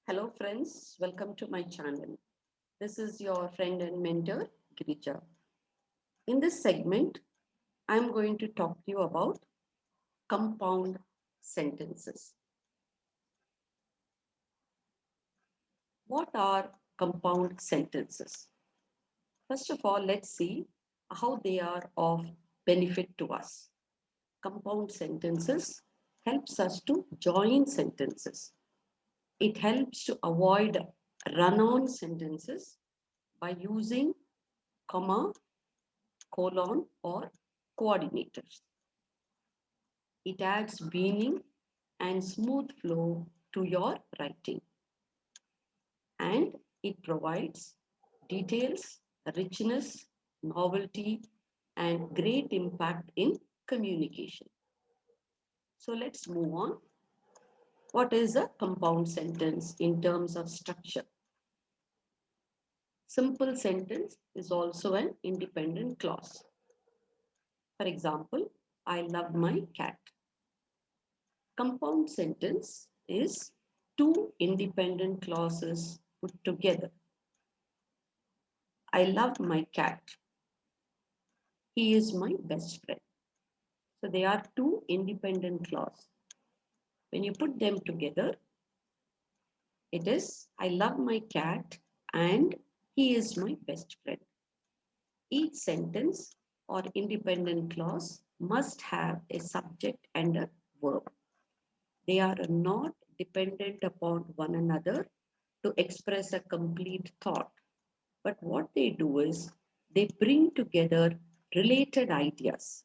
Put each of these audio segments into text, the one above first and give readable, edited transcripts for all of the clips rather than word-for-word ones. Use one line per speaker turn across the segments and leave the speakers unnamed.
Hello friends, welcome to my channel. This is your friend and mentor Girija. In this segment, I'm going to talk to you about compound sentences. What are compound sentences? First of all, let's see how they are of benefit to us. Compound sentences helps us to join sentences. It helps to avoid run-on sentences by using comma, colon, or coordinators. It adds meaning and smooth flow to your writing. And it provides details, richness, novelty, and great impact in communication. So let's move on. What is a compound sentence in terms of structure? Simple sentence is also an independent clause. For example, I love my cat. Compound sentence is two independent clauses put together. I love my cat. He is my best friend. So they are two independent clauses. When you put them together, it is I love my cat and he is my best friend. Each sentence or independent clause must have a subject and a verb. They are not dependent upon one another to express a complete thought. But what they do is they bring together related ideas.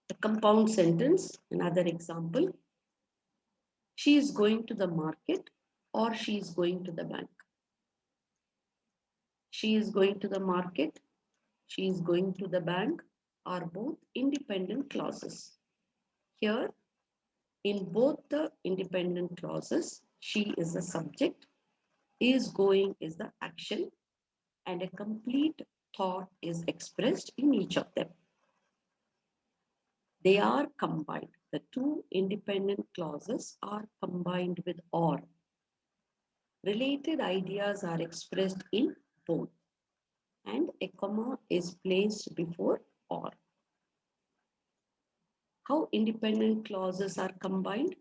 The compound sentence, another example, she is going to the market or she is going to the bank. She is going to the market, she is going to the bank are both independent clauses. Here, in both the independent clauses, she is the subject, is going is the action, and a complete thought is expressed in each of them. They are combined. The two independent clauses are combined with or. Related ideas are expressed in both, and a comma is placed before or. How independent clauses are combined?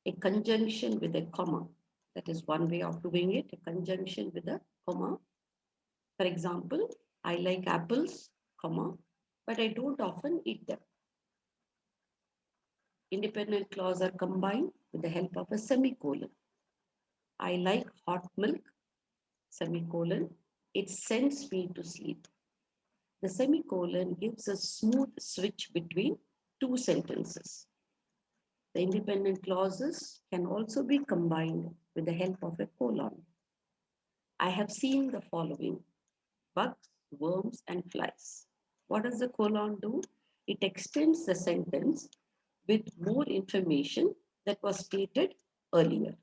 A conjunction with a comma. That is one way of doing it, a conjunction with a comma. For example, I like apples, comma, but I don't often eat them. Independent clauses are combined with the help of a semicolon. I like hot milk, semicolon. It sends me to sleep. The semicolon gives a smooth switch between two sentences. The independent clauses can also be combined with the help of a colon. I have seen the following: bugs, worms, and flies. What does the colon do? It extends the sentence with more information that was stated earlier.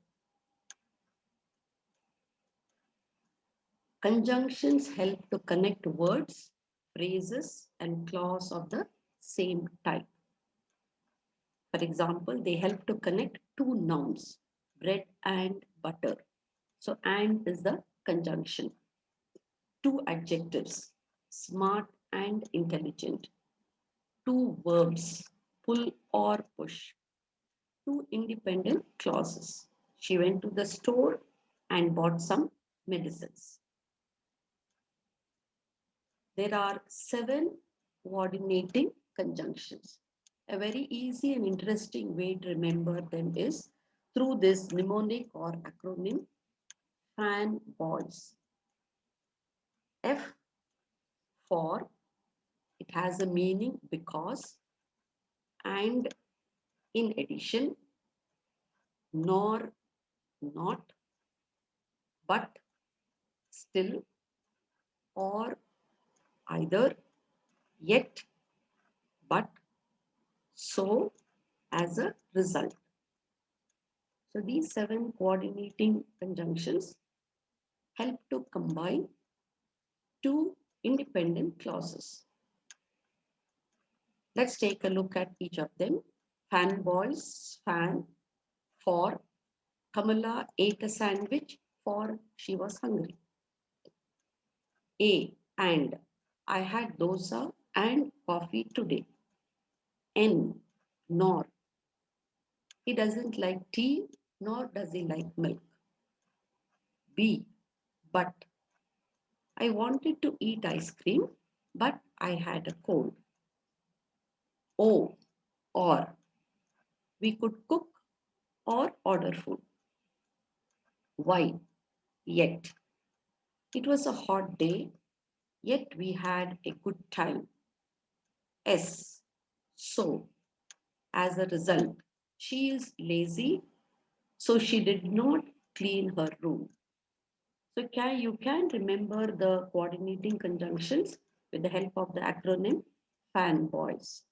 Conjunctions help to connect words, phrases, and clause of the same type. For example, they help to connect two nouns, bread and butter. So, and is the conjunction. Two adjectives, smart and intelligent. Two verbs, pull or push. Two independent clauses. She went to the store and bought some medicines. There are 7 coordinating conjunctions. A very easy and interesting way to remember them is through this mnemonic or acronym FAN boys. F for it has a meaning because, and in addition, nor, not, but, still, or either, yet, but, so, as a result. So these 7 coordinating conjunctions help to combine two independent clauses. Let's take a look at each of them. Fanboys, fan, for, Kamala ate a sandwich for she was hungry. A and I had dosa and coffee today. N nor he doesn't like tea nor does he like milk. B but I wanted to eat ice cream but I had a cold. O or we could cook or order food. Y yet it was a hot day yet we had a good time. S so as a result she is lazy so she did not clean her room. So you can remember the coordinating conjunctions with the help of the acronym FANBOYS.